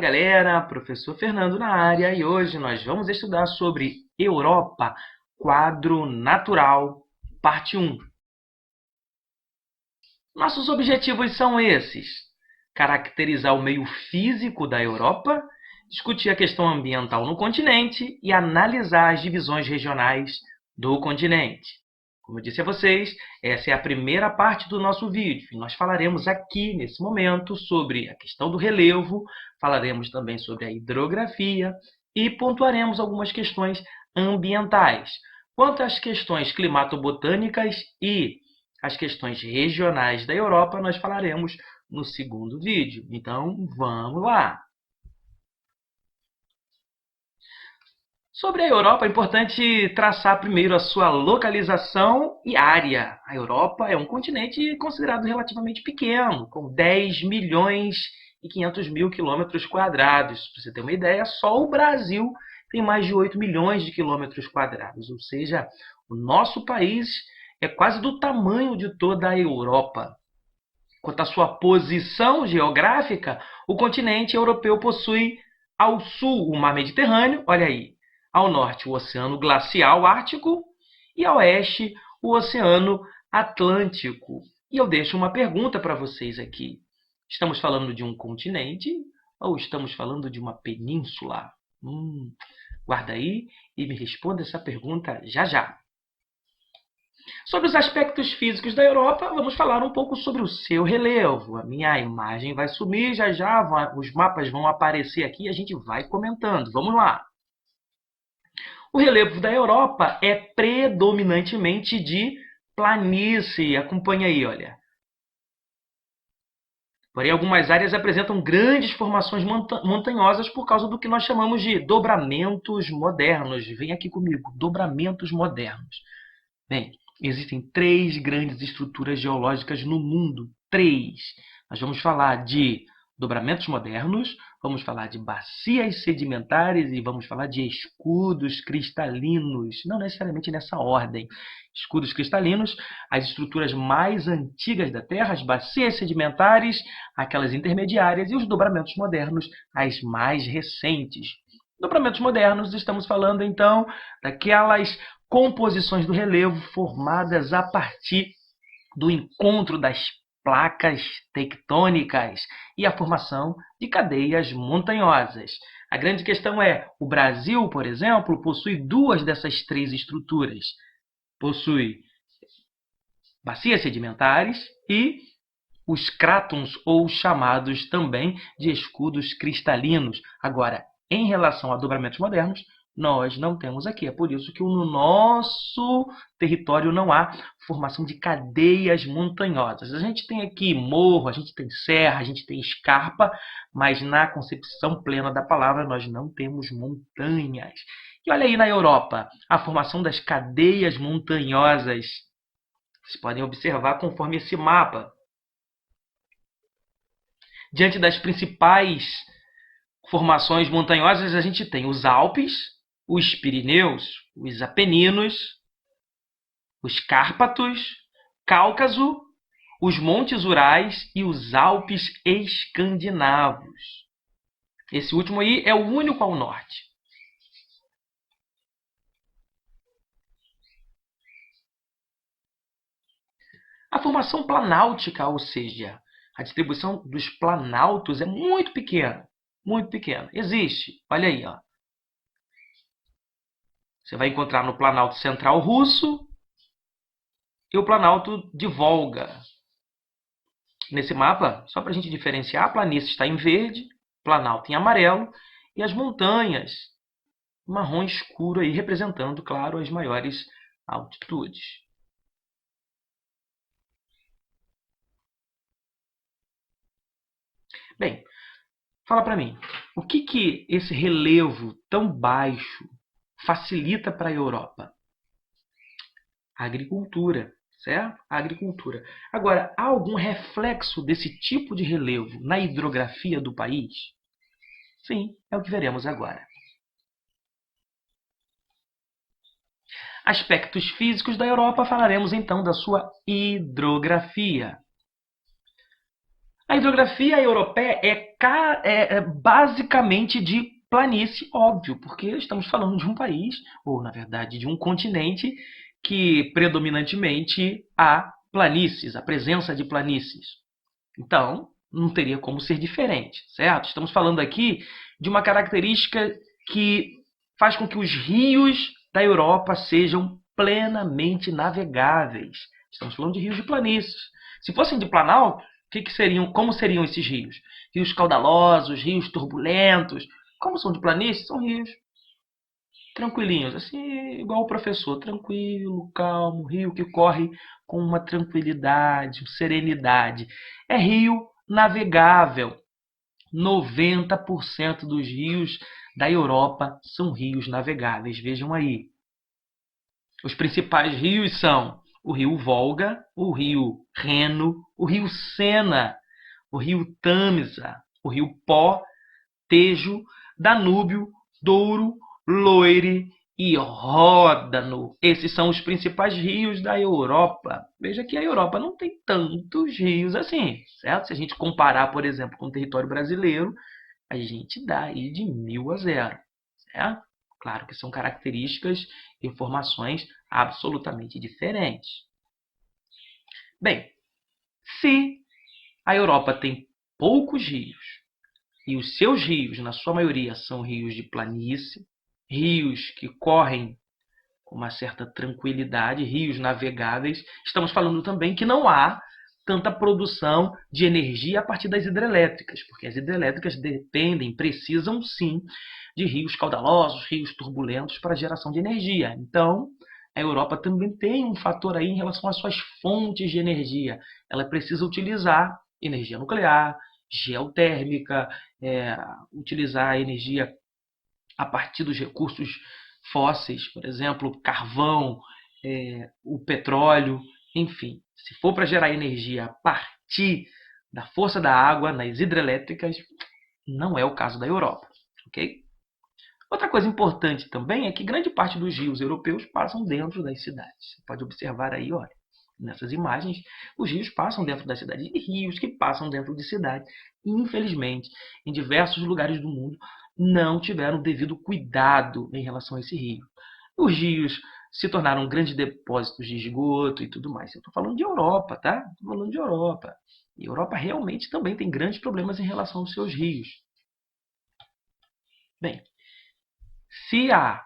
galera, professor Fernando na área e hoje nós vamos estudar sobre Europa, quadro natural, parte 1. Nossos objetivos são esses: caracterizar o meio físico da Europa, discutir a questão ambiental no continente e analisar as divisões regionais do continente. Como eu disse a vocês, essa é a primeira parte do nosso vídeo. E nós falaremos aqui, nesse momento, sobre a questão do relevo, falaremos também sobre a hidrografia e pontuaremos algumas questões ambientais. Quanto às questões climatobotânicas e as questões regionais da Europa, nós falaremos no segundo vídeo. Então, vamos lá! Sobre a Europa, é importante traçar primeiro a sua localização e área. A Europa é um continente considerado relativamente pequeno, com 10 milhões e 500 mil quilômetros quadrados. Para você ter uma ideia, só o Brasil tem mais de 8 milhões de quilômetros quadrados, ou seja, o nosso país é quase do tamanho de toda a Europa. Quanto à sua posição geográfica, o continente europeu possui ao sul o Mar Mediterrâneo, olha aí, ao norte o Oceano Glacial Ártico e ao oeste o Oceano Atlântico. E eu deixo uma pergunta para vocês aqui. Estamos falando de um continente ou estamos falando de uma península? Guarda aí e me responda essa pergunta já já. Sobre os aspectos físicos da Europa, vamos falar um pouco sobre o seu relevo. A minha imagem vai sumir, já já os mapas vão aparecer aqui e a gente vai comentando. Vamos lá! O relevo da Europa é predominantemente de planície. Acompanha aí, olha. Porém, algumas áreas apresentam grandes formações montanhosas por causa do que nós chamamos de dobramentos modernos. Vem aqui comigo, dobramentos modernos. Bem, existem 3 grandes estruturas geológicas no mundo. 3. Nós vamos falar de dobramentos modernos, vamos falar de bacias sedimentares e vamos falar de escudos cristalinos. Não necessariamente nessa ordem. Escudos cristalinos, as estruturas mais antigas da Terra, as bacias sedimentares, aquelas intermediárias, e os dobramentos modernos, as mais recentes. Dobramentos modernos, estamos falando então daquelas composições do relevo formadas a partir do encontro das placas tectônicas e a formação de cadeias montanhosas. A grande questão é, o Brasil, por exemplo, possui 2 dessas 3 estruturas. Possui bacias sedimentares e os crátons, ou chamados também de escudos cristalinos. Agora, em relação a dobramentos modernos, nós não temos aqui. É por isso que no nosso território não há formação de cadeias montanhosas. A gente tem aqui morro, a gente tem serra, a gente tem escarpa, mas na concepção plena da palavra nós não temos montanhas. E olha aí na Europa, a formação das cadeias montanhosas. Vocês podem observar conforme esse mapa. Diante das principais formações montanhosas, a gente tem os Alpes, os Pirineus, os Apeninos, os Cárpatos, Cáucaso, os Montes Urais e os Alpes escandinavos. Esse último aí é o único ao norte. A formação planáltica, ou seja, a distribuição dos planaltos é muito pequena. Muito pequena. Existe. Olha aí, ó. Você vai encontrar no Planalto Central Russo e o Planalto de Volga. Nesse mapa, só para a gente diferenciar, a planície está em verde, Planalto em amarelo e as montanhas marrom escuro aí, representando, claro, as maiores altitudes. Bem, fala para mim, o que esse relevo tão baixo facilita para a Europa? A agricultura, certo? A agricultura. Agora, há algum reflexo desse tipo de relevo na hidrografia do país? Sim, é o que veremos agora. Aspectos físicos da Europa, falaremos então da sua hidrografia. A hidrografia europeia é basicamente de planície, óbvio, porque estamos falando de um país, ou na verdade de um continente, que predominantemente há planícies, a presença de planícies. Então, não teria como ser diferente, certo? Estamos falando aqui de uma característica que faz com que os rios da Europa sejam plenamente navegáveis. Estamos falando de rios de planícies. Se fossem de planalto, como seriam esses rios? Rios caudalosos, rios turbulentos. Como são de planície, são rios tranquilinhos, assim, igual o professor, tranquilo, calmo, rio que corre com uma tranquilidade, serenidade. É rio navegável. 90% dos rios da Europa são rios navegáveis. Vejam aí. Os principais rios são o rio Volga, o rio Reno, o rio Sena, o rio Tamisa, o rio Pó, Tejo, Danúbio, Douro, Loire e Ródano. Esses são os principais rios da Europa. Veja que a Europa não tem tantos rios assim, certo? Se a gente comparar, por exemplo, com o território brasileiro, a gente dá aí de 1000-0, certo? Claro que são características e informações absolutamente diferentes. Bem, se a Europa tem poucos rios, e os seus rios, na sua maioria, são rios de planície, rios que correm com uma certa tranquilidade, rios navegáveis, estamos falando também que não há tanta produção de energia a partir das hidrelétricas, porque as hidrelétricas precisam sim de rios caudalosos, rios turbulentos para geração de energia. Então, a Europa também tem um fator aí em relação às suas fontes de energia. Ela precisa utilizar energia nuclear, geotérmica, utilizar a energia a partir dos recursos fósseis, por exemplo, carvão, o petróleo, enfim. Se for para gerar energia a partir da força da água nas hidrelétricas, não é o caso da Europa, ok? Outra coisa importante também é que grande parte dos rios europeus passam dentro das cidades. Você pode observar aí, olha, nessas imagens, os rios passam dentro das cidades, e rios que passam dentro de cidades, infelizmente, em diversos lugares do mundo, não tiveram o devido cuidado em relação a esse rio. Os rios se tornaram grandes depósitos de esgoto e tudo mais. Eu estou falando de Europa, tá? Estou falando de Europa. E a Europa realmente também tem grandes problemas em relação aos seus rios. Bem, se há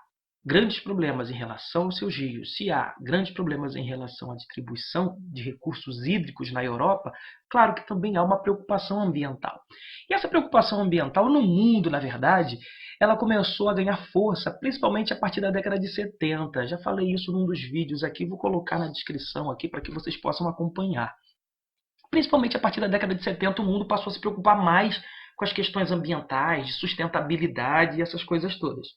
grandes problemas em relação aos seus rios, se há grandes problemas em relação à distribuição de recursos hídricos na Europa, claro que também há uma preocupação ambiental. E essa preocupação ambiental no mundo, na verdade, ela começou a ganhar força, principalmente a partir da década de 70. Já falei isso num dos vídeos aqui, vou colocar na descrição aqui para que vocês possam acompanhar. Principalmente a partir da década de 70, o mundo passou a se preocupar mais com as questões ambientais, de sustentabilidade e essas coisas todas.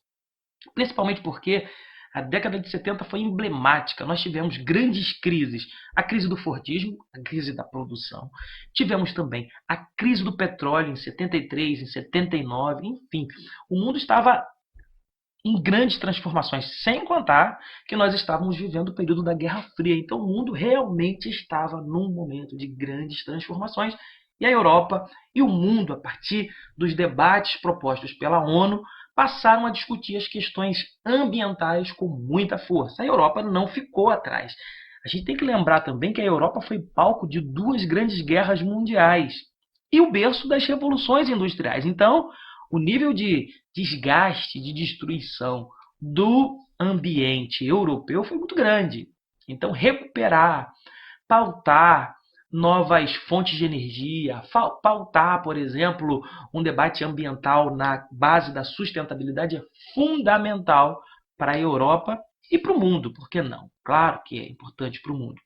Principalmente porque a década de 70 foi emblemática. Nós tivemos grandes crises. A crise do Fordismo, a crise da produção. Tivemos também a crise do petróleo em 73, em 79, enfim. O mundo estava em grandes transformações, sem contar que nós estávamos vivendo o período da Guerra Fria. Então o mundo realmente estava num momento de grandes transformações. E a Europa e o mundo, a partir dos debates propostos pela ONU, passaram a discutir as questões ambientais com muita força. A Europa não ficou atrás. A gente tem que lembrar também que a Europa foi palco de 2 grandes guerras mundiais e o berço das revoluções industriais. Então, o nível de desgaste, de destruição do ambiente europeu foi muito grande. Então, recuperar, pautar novas fontes de energia, pautar, por exemplo, um debate ambiental na base da sustentabilidade é fundamental para a Europa e para o mundo, por que não? Claro que é importante para o mundo.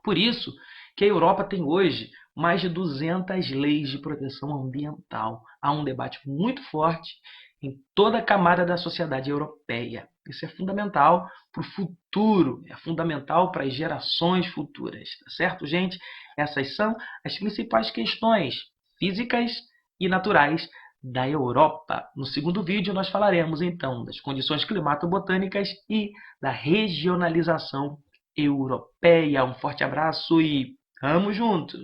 Por isso que a Europa tem hoje mais de 200 leis de proteção ambiental. Há um debate muito forte em toda a camada da sociedade europeia. Isso é fundamental para o futuro, é fundamental para as gerações futuras, tá certo, gente? Essas são as principais questões físicas e naturais da Europa. No segundo vídeo nós falaremos então das condições climatobotânicas e da regionalização europeia. Um forte abraço e tamo junto!